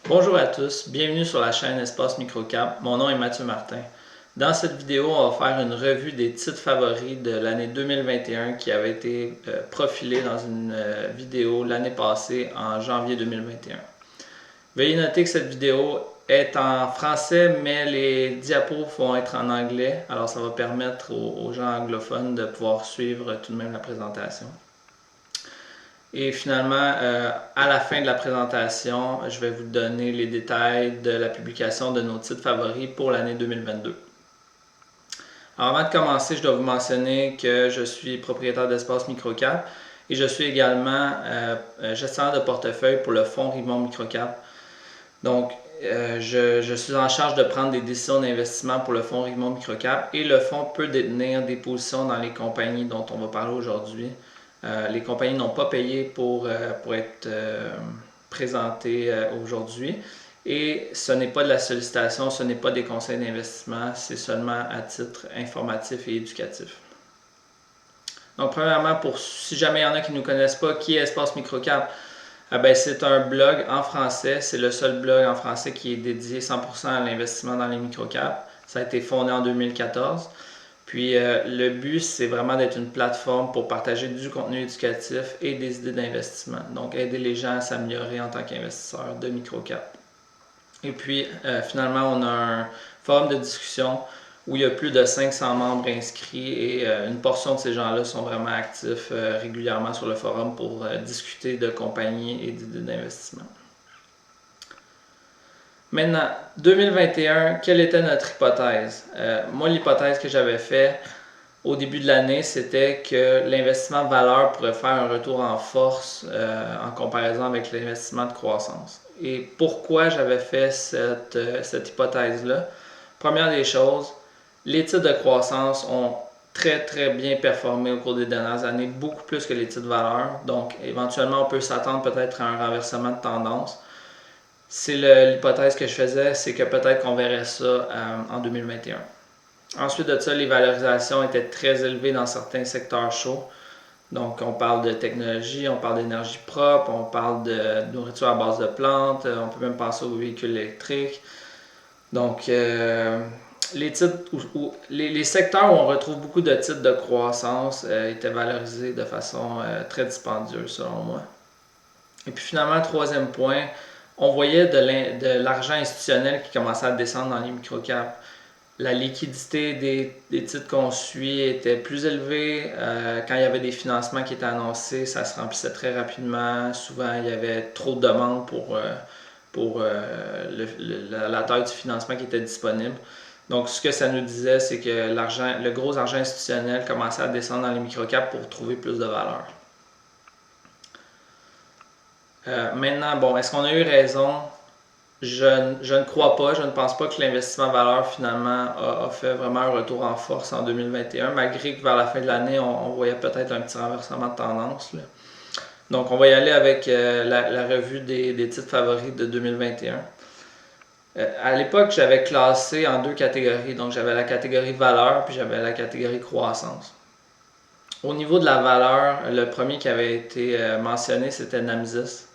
Bonjour à tous, bienvenue sur la chaîne Espace Microcap. Mon nom est Mathieu Martin. Dans cette vidéo, on va faire une revue des titres favoris de l'année 2021 qui avait été profilée dans une vidéo l'année passée en janvier 2021. Veuillez noter que cette vidéo est en français, mais les diapos vont être en anglais, alors ça va permettre aux gens anglophones de pouvoir suivre tout de même la présentation. Et finalement, à la fin de la présentation, je vais vous donner les détails de la publication de nos titres favoris pour l'année 2022. Alors avant de commencer, je dois vous mentionner que je suis propriétaire d'Espace Microcap et je suis également gestionnaire de portefeuille pour le fonds Rimont Microcap. Donc, je suis en charge de prendre des décisions d'investissement pour le fonds Rimont Microcap et le fonds peut détenir des positions dans les compagnies dont on va parler aujourd'hui. Les compagnies n'ont pas payé pour être présentées aujourd'hui. Et ce n'est pas de la sollicitation, ce n'est pas des conseils d'investissement, c'est seulement à titre informatif et éducatif. Donc, premièrement, si jamais il y en a qui ne nous connaissent pas, qui est Espace Microcap? C'est un blog en français, c'est le seul blog en français qui est dédié 100% à l'investissement dans les microcaps. Ça a été fondé en 2014. Puis le but, c'est vraiment d'être une plateforme pour partager du contenu éducatif et des idées d'investissement. Donc, aider les gens à s'améliorer en tant qu'investisseurs de microcap. Et puis, finalement, on a un forum de discussion où il y a plus de 500 membres inscrits et une portion de ces gens-là sont vraiment actifs régulièrement sur le forum pour discuter de compagnies et d'idées d'investissement. Maintenant, 2021, quelle était notre hypothèse? Moi, l'hypothèse que j'avais faite au début de l'année, c'était que l'investissement valeur pourrait faire un retour en force en comparaison avec l'investissement de croissance. Et pourquoi j'avais fait cette hypothèse-là? Première des choses, les titres de croissance ont très bien performé au cours des dernières années, beaucoup plus que les titres de valeur. Donc, éventuellement, on peut s'attendre peut-être à un renversement de tendance. C'est l'hypothèse que je faisais, c'est que peut-être qu'on verrait ça en 2021. Ensuite de ça, les valorisations étaient très élevées dans certains secteurs chauds. Donc, on parle de technologie, on parle d'énergie propre, on parle de nourriture à base de plantes, on peut même penser aux véhicules électriques. Donc, les secteurs où on retrouve beaucoup de titres de croissance étaient valorisés de façon très dispendieuse, selon moi. Et puis finalement, troisième point, on voyait de l'argent institutionnel qui commençait à descendre dans les microcaps. La liquidité des titres qu'on suit était plus élevée. Quand il y avait des financements qui étaient annoncés, ça se remplissait très rapidement. Souvent, il y avait trop de demandes pour la taille du financement qui était disponible. Donc, ce que ça nous disait, c'est que le gros argent institutionnel commençait à descendre dans les microcaps pour trouver plus de valeur. Maintenant, bon, est-ce qu'on a eu raison? Je ne crois pas, je ne pense pas que l'investissement valeur finalement a fait vraiment un retour en force en 2021, malgré que vers la fin de l'année, on voyait peut-être un petit renversement de tendance. Là. Donc, on va y aller avec la revue des titres favoris de 2021. À l'époque, j'avais classé en deux catégories. Donc, j'avais la catégorie valeur, puis j'avais la catégorie croissance. Au niveau de la valeur, le premier qui avait été mentionné, c'était Namsys.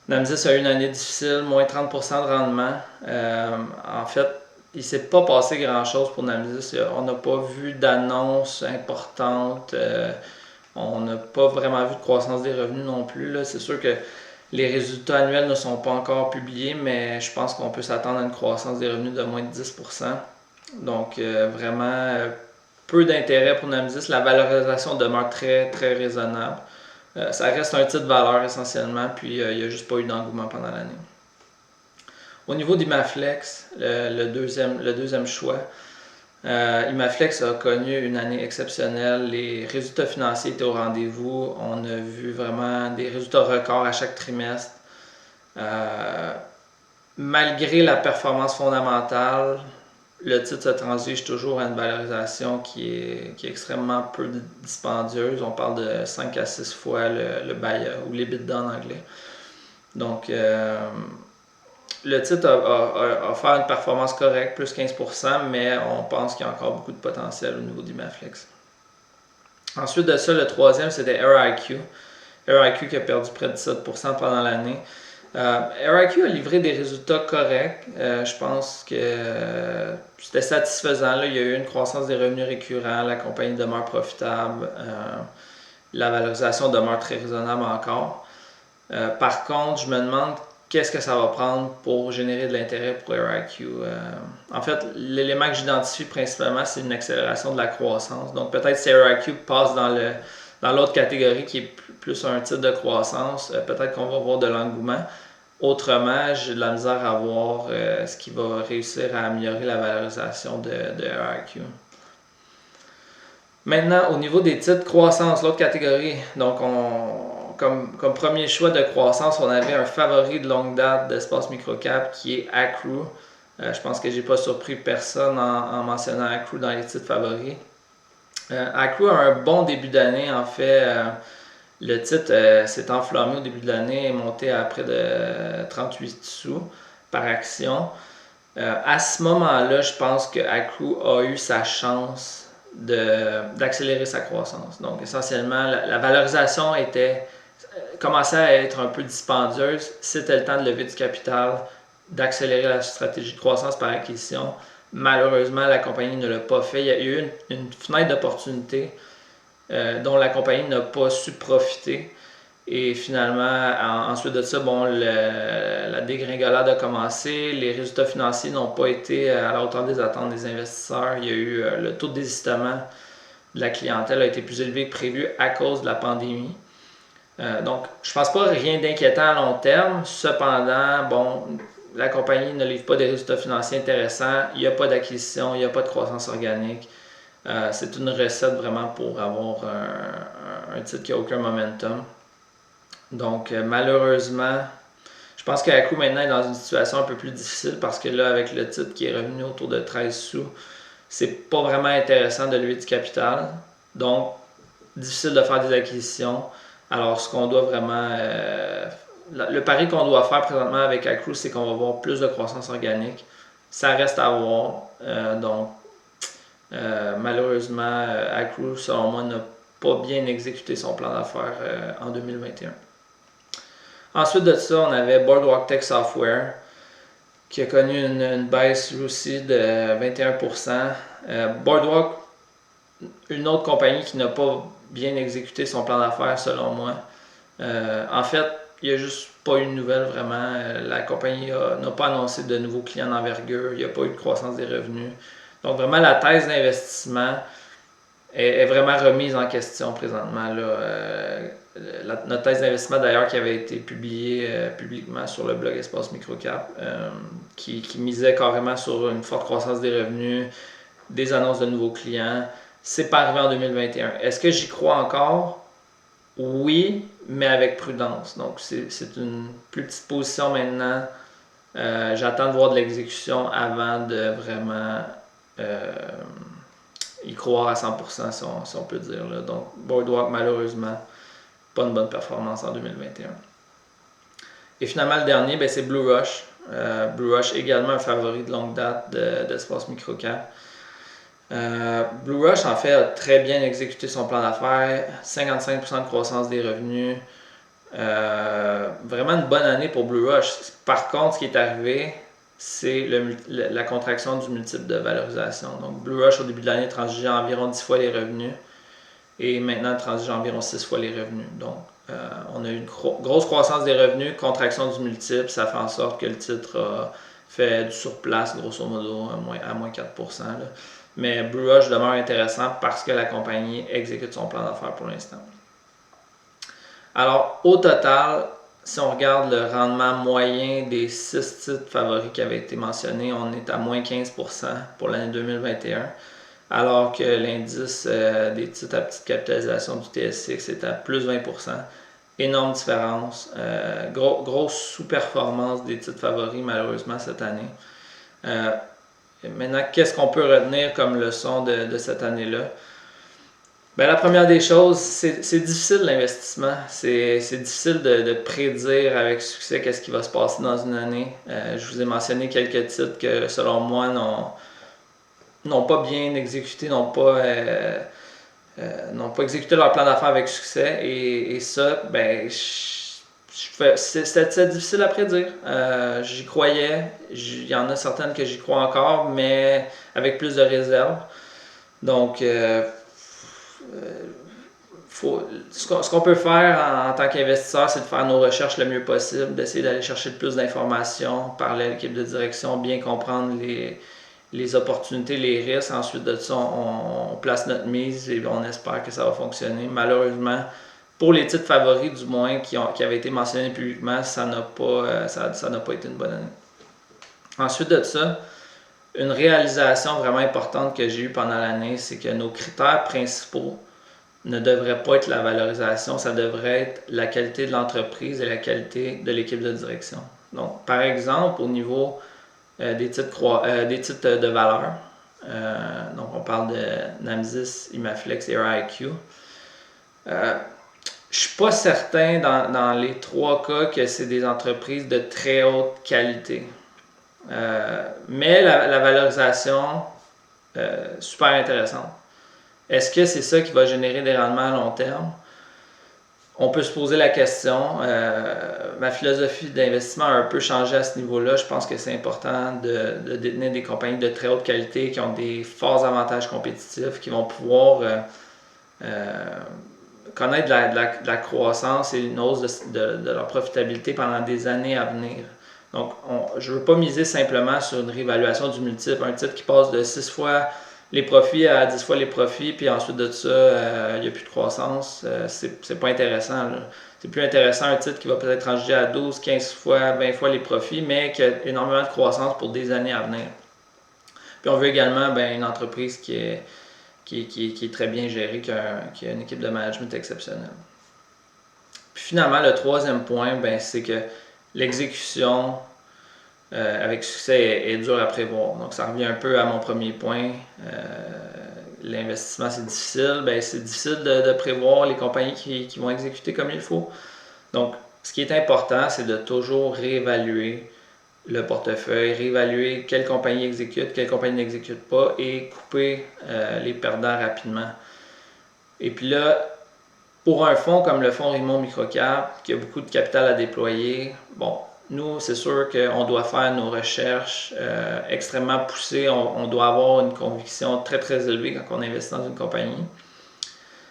Namsys a eu une année difficile, moins 30% de rendement. En fait, il ne s'est pas passé grand-chose pour Namsys. On n'a pas vu d'annonce importante. On n'a pas vraiment vu de croissance des revenus non plus. C'est sûr que les résultats annuels ne sont pas encore publiés, mais je pense qu'on peut s'attendre à une croissance des revenus de moins de 10%. Donc, vraiment peu d'intérêt pour Namsys. La valorisation demeure très raisonnable. Ça reste un titre de valeur essentiellement, puis il n'y a juste pas eu d'engouement pendant l'année. Au niveau d'Imaflex, le deuxième choix, Imaflex a connu une année exceptionnelle. Les résultats financiers étaient au rendez-vous. On a vu vraiment des résultats records à chaque trimestre. Malgré la performance fondamentale, le titre se transige toujours à une valorisation qui est extrêmement peu dispendieuse. On parle de 5 à 6 fois le BAYA ou l'EBITDA en anglais. Donc, le titre a fait une performance correcte, plus 15%, mais on pense qu'il y a encore beaucoup de potentiel au niveau d'Imaflex. Ensuite de ça, le troisième, c'était AirIQ. AirIQ qui a perdu près de 17% pendant l'année. RIQ a livré des résultats corrects. Je pense que c'était satisfaisant. Là. Il y a eu une croissance des revenus récurrents, la compagnie demeure profitable, la valorisation demeure très raisonnable encore. Par contre, je me demande qu'est-ce que ça va prendre pour générer de l'intérêt pour RIQ. En fait, l'élément que j'identifie principalement, c'est une accélération de la croissance. Donc peut-être si RIQ passe dans l'autre catégorie qui est plus un titre de croissance, peut-être qu'on va voir de l'engouement. Autrement, j'ai de la misère à voir ce qui va réussir à améliorer la valorisation de RIQ. Maintenant, au niveau des titres croissance, l'autre catégorie, donc comme premier choix de croissance, on avait un favori de longue date d'espace microcap qui est Accru. Je pense que j'ai pas surpris personne en mentionnant Accru dans les titres favoris. Accru a un bon début d'année, en fait. Le titre s'est enflammé au début de l'année et est monté à près de 38 sous par action. À ce moment-là, je pense que Accru a eu sa chance d'accélérer sa croissance. Donc essentiellement, la valorisation commençait à être un peu dispendieuse. C'était le temps de lever du capital, d'accélérer la stratégie de croissance par acquisition. Malheureusement, la compagnie ne l'a pas fait. Il y a eu une fenêtre d'opportunité dont la compagnie n'a pas su profiter. Et finalement, ensuite de ça, la dégringolade a commencé. Les résultats financiers n'ont pas été à la hauteur des attentes des investisseurs. Il y a eu le taux de désistement de la clientèle a été plus élevé que prévu à cause de la pandémie. Donc, je ne pense pas rien d'inquiétant à long terme. Cependant, la compagnie ne livre pas des résultats financiers intéressants. Il n'y a pas d'acquisition, il n'y a pas de croissance organique. C'est une recette vraiment pour avoir un titre qui n'a aucun momentum. Donc, malheureusement, je pense qu'Accru maintenant est dans une situation un peu plus difficile parce que là, avec le titre qui est revenu autour de 13 sous, c'est pas vraiment intéressant de lever du capital. Donc, difficile de faire des acquisitions. Alors, ce qu'on doit vraiment. Le pari qu'on doit faire présentement avec Accru, c'est qu'on va avoir plus de croissance organique. Ça reste à voir. Malheureusement, Accru, selon moi, n'a pas bien exécuté son plan d'affaires en 2021. Ensuite de ça, on avait Boardwalk Tech Software qui a connu une baisse aussi de 21%. Boardwalk, une autre compagnie qui n'a pas bien exécuté son plan d'affaires selon moi. En fait, il n'y a juste pas eu de nouvelles vraiment. La compagnie n'a pas annoncé de nouveaux clients d'envergure. Il n'y a pas eu de croissance des revenus. Donc vraiment, la thèse d'investissement est vraiment remise en question présentement. Notre thèse d'investissement d'ailleurs qui avait été publiée publiquement sur le blog Espace Microcap, qui misait carrément sur une forte croissance des revenus, des annonces de nouveaux clients. C'est pas arrivé en 2021. Est-ce que j'y crois encore? Oui, mais avec prudence. Donc c'est une plus petite position maintenant. J'attends de voir de l'exécution avant de vraiment y croire à 100%, si on peut dire. Là. Donc Boardwalk, malheureusement, pas une bonne performance en 2021. Et finalement, le dernier, c'est Blue Rush. Blue Rush, également un favori de longue date d'Espace Microcap. Blue Rush, en fait, a très bien exécuté son plan d'affaires. 55% de croissance des revenus. Vraiment une bonne année pour Blue Rush. Par contre, ce qui est arrivé, c'est la contraction du multiple de valorisation. Donc, Blue Rush, au début de l'année, transigeait environ 10 fois les revenus. Et maintenant, transige environ 6 fois les revenus. Donc, on a eu une grosse croissance des revenus, contraction du multiple. Ça fait en sorte que le titre a fait du surplace, grosso modo, à moins 4%. Là. Mais Blue Rush demeure intéressant parce que la compagnie exécute son plan d'affaires pour l'instant. Alors, au total, si on regarde le rendement moyen des 6 titres favoris qui avaient été mentionnés, on est à moins 15% pour l'année 2021. Alors que l'indice des titres à petite capitalisation du TSX est à plus 20%. Énorme différence. Grosse sous-performance des titres favoris, malheureusement, cette année. Maintenant, qu'est-ce qu'on peut retenir comme leçon de cette année-là? La première des choses, c'est difficile l'investissement. C'est difficile de prédire avec succès qu'est-ce qui va se passer dans une année. Je vous ai mentionné quelques titres que, selon moi, n'ont pas bien exécuté, n'ont pas exécuté leur plan d'affaires avec succès. Et ça, C'était difficile à prédire. J'y croyais. Il y en a certaines que j'y crois encore, mais avec plus de réserve. Donc, ce qu'on peut faire en tant qu'investisseur, c'est de faire nos recherches le mieux possible, d'essayer d'aller chercher le plus d'informations, parler à l'équipe de direction, bien comprendre les opportunités, les risques. Ensuite de ça, on place notre mise et on espère que ça va fonctionner. Malheureusement, pour les titres favoris du moins qui avaient été mentionnés publiquement, ça n'a pas été une bonne année. Ensuite de ça, une réalisation vraiment importante que j'ai eue pendant l'année, c'est que nos critères principaux ne devraient pas être la valorisation, ça devrait être la qualité de l'entreprise et la qualité de l'équipe de direction. Donc, par exemple, au niveau des titres de valeur, donc on parle de Namsys, Imaflex et RIQ. Je ne suis pas certain dans les trois cas que c'est des entreprises de très haute qualité. Mais la valorisation, super intéressante. Est-ce que c'est ça qui va générer des rendements à long terme? On peut se poser la question. Ma philosophie d'investissement a un peu changé à ce niveau-là. Je pense que c'est important de détenir des compagnies de très haute qualité qui ont des forts avantages compétitifs, qui vont pouvoir connaître de la croissance et une hausse de leur profitabilité pendant des années à venir. Donc, je ne veux pas miser simplement sur une réévaluation du multiple. Un titre qui passe de 6 fois les profits à 10 fois les profits, puis ensuite de ça, il n'y a plus de croissance. C'est pas intéressant. C'est plus intéressant un titre qui va peut-être ranger à 12, 15 fois, 20 fois les profits, mais qui a énormément de croissance pour des années à venir. Puis on veut également une entreprise qui est très bien gérée, qui a une équipe de management exceptionnelle. Puis finalement, le troisième point, c'est que l'exécution avec succès est dur à prévoir. Donc ça revient un peu à mon premier point. L'investissement, c'est difficile. C'est difficile de prévoir les compagnies qui vont exécuter comme il faut. Donc, ce qui est important, c'est de toujours réévaluer le portefeuille, réévaluer quelle compagnie exécute, quelle compagnie n'exécute pas et couper les perdants rapidement. Et puis là, pour un fonds comme le fonds Rimont Microcap, qui a beaucoup de capital à déployer, nous, c'est sûr qu'on doit faire nos recherches extrêmement poussées. On doit avoir une conviction très, très élevée quand on investit dans une compagnie.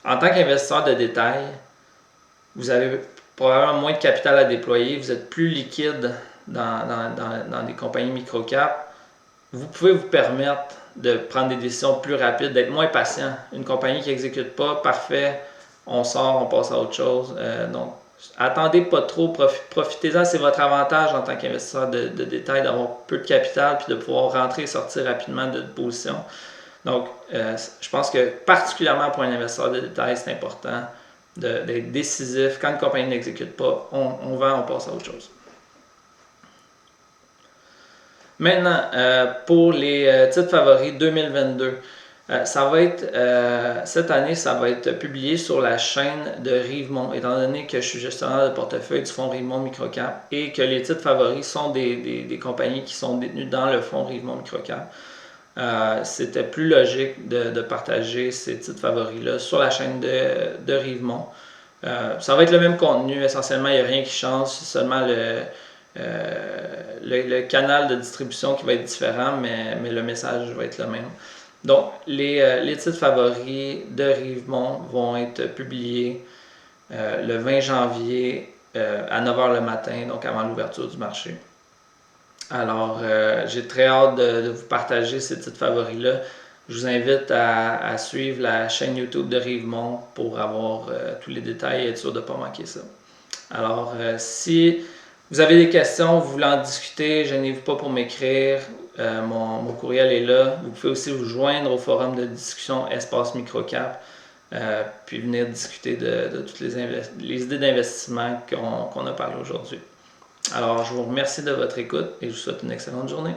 En tant qu'investisseur de détail, vous avez probablement moins de capital à déployer, vous êtes plus liquide dans des compagnies micro-cap. Vous pouvez vous permettre de prendre des décisions plus rapides, d'être moins patient. Une compagnie qui n'exécute pas, parfait, on sort, on passe à autre chose. Donc, attendez pas trop, profitez-en, c'est votre avantage en tant qu'investisseur de détail d'avoir peu de capital puis de pouvoir rentrer et sortir rapidement de position. Donc, je pense que particulièrement pour un investisseur de détail, c'est important d'être décisif. Quand une compagnie n'exécute pas, on vend, on passe à autre chose. Maintenant, pour les titres favoris 2022. Ça va être, cette année, ça va être publié sur la chaîne de Rivemont, étant donné que je suis gestionnaire de portefeuille du fonds Rivemont Microcap et que les titres favoris sont des compagnies qui sont détenues dans le fonds Rivemont Microcap. C'était plus logique de partager ces titres favoris-là sur la chaîne de Rivemont. Ça va être le même contenu, essentiellement, il n'y a rien qui change, c'est seulement le canal de distribution qui va être différent, mais le message va être le même. Donc, les titres favoris de Rivemont vont être publiés le 20 janvier à 9h le matin, donc avant l'ouverture du marché. Alors, j'ai très hâte de vous partager ces titres favoris-là. Je vous invite à suivre la chaîne YouTube de Rivemont pour avoir tous les détails et être sûr de ne pas manquer ça. Alors, si vous avez des questions, vous voulez en discuter, gênez-vous pas pour m'écrire. Mon courriel est là. Vous pouvez aussi vous joindre au forum de discussion Espace Microcap, puis venir discuter de toutes les idées d'investissement qu'on a parlé aujourd'hui. Alors, je vous remercie de votre écoute et je vous souhaite une excellente journée.